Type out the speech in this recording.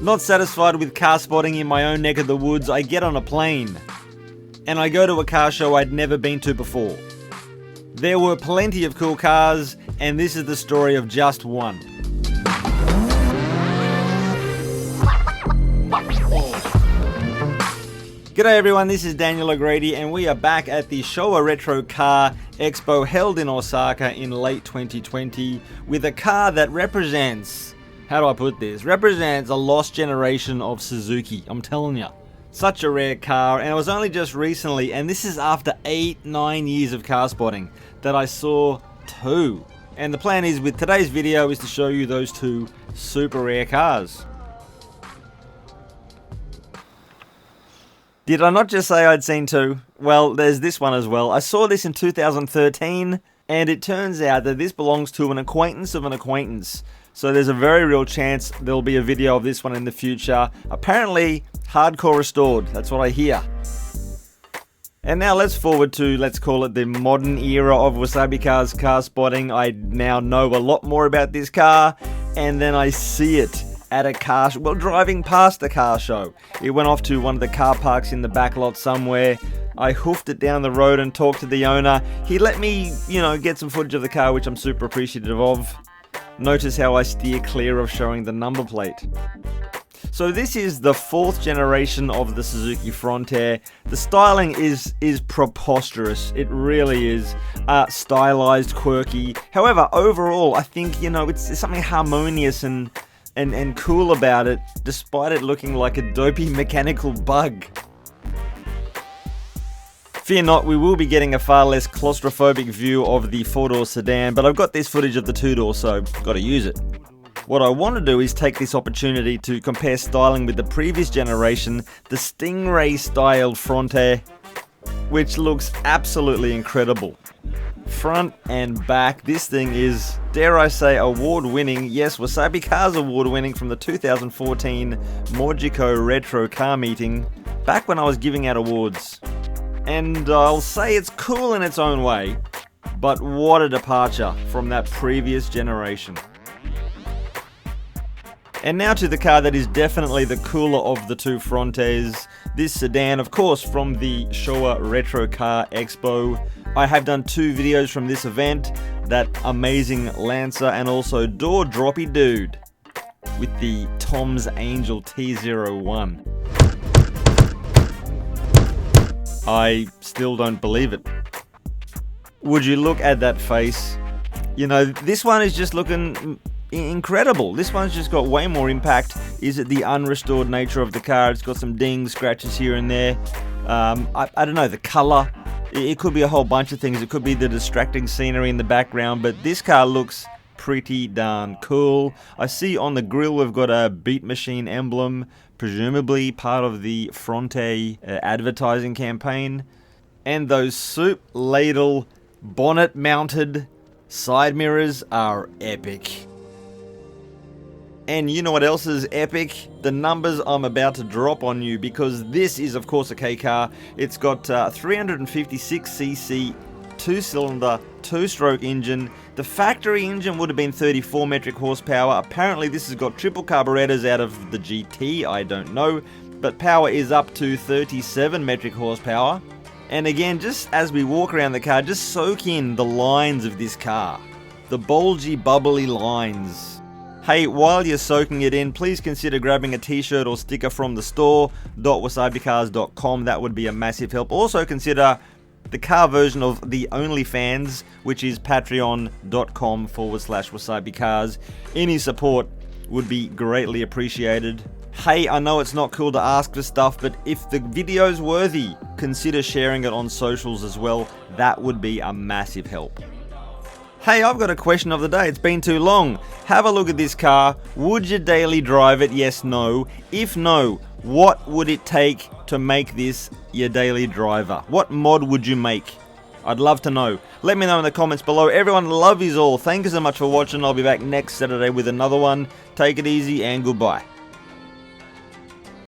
Not satisfied with car spotting in my own neck of the woods, I get on a plane. And I go to a car show I'd never been to before. There were plenty of cool cars, and this is the story of just one. G'day everyone, this is Daniel O'Grady and we are back at the Showa Retro Car Expo held in Osaka in late 2020 with a car that represents, how do I put this, represents a lost generation of Suzuki, I'm telling ya. Such a rare car, and it was only just recently, and this is after 8-9 years of car spotting, that I saw two. And the plan is with today's video is to show you those two super rare cars. Did I not just say I'd seen two? Well, there's this one as well. I saw this in 2013, and it turns out that this belongs to an acquaintance of an acquaintance. So there's a very real chance there'll be a video of this one in the future. Apparently, hardcore restored. That's what I hear. And now let's forward to, let's call it the modern era of WasabiCars car spotting. I now know a lot more about this car, and then I see it at a car show, well, driving past the car show. It went off to one of the car parks in the back lot somewhere. I hoofed it down the road and talked to the owner. He let me, get some footage of the car, which I'm super appreciative of. Notice how I steer clear of showing the number plate. So this is the fourth generation of the Suzuki Fronte. The styling is preposterous. It really is. Stylized, quirky. However, overall, I think, it's something harmonious and cool about it, despite it looking like a dopey mechanical bug. Fear not, we will be getting a far less claustrophobic view of the four-door sedan, but I've got this footage of the two-door, so gotta use it. What I want to do is take this opportunity to compare styling with the previous generation, the Stingray-styled Fronte, which looks absolutely incredible. Front and back, this thing is, dare I say, award-winning. Yes, WasabiCars award-winning from the 2014 Mojiko Retro Car Meeting, back when I was giving out awards. And I'll say it's cool in its own way, but what a departure from that previous generation. And now to the car that is definitely the cooler of the two Frontes, this sedan, of course, from the Showa Retro Car Expo. I have done two videos from this event, that amazing Lancer and also Door Droppy Dude with the Tom's Angel T01. I still don't believe it. Would you look at that face? This one is just looking incredible. This one's just got way more impact. Is it the unrestored nature of the car? It's got some dings, scratches here and there. I don't know, the color. It could be a whole bunch of things. It could be the distracting scenery in the background, but this car looks pretty darn cool. I see on the grille we've got a Beat Machine emblem, presumably part of the Fronte advertising campaign. And those soup ladle bonnet mounted side mirrors are epic. And you know what else is epic? The numbers I'm about to drop on you, because this is of course a kei-car. It's got 356cc 2-cylinder 2-stroke engine. The factory engine would have been 34 metric horsepower. Apparently this has got triple carburetors out of the GT, I don't know, but power is up to 37 metric horsepower. And again, just as we walk around the car, just soak in the lines of this car. The bulgy, bubbly lines. Hey, while you're soaking it in, please consider grabbing a t-shirt or sticker from the store.wasabicars.com. That would be a massive help. Also consider the car version of the OnlyFans, which is patreon.com/wasabicars. Any support would be greatly appreciated. Hey, I know it's not cool to ask for stuff, but if the video's worthy, consider sharing it on socials as well. That would be a massive help. Hey, I've got a question of the day. It's been too long. Have a look at this car. Would you daily drive it? Yes, no. If no, what would it take to make this your daily driver? What mod would you make? I'd love to know. Let me know in the comments below. Everyone, love yous all. Thank you so much for watching. I'll be back next Saturday with another one. Take it easy and goodbye.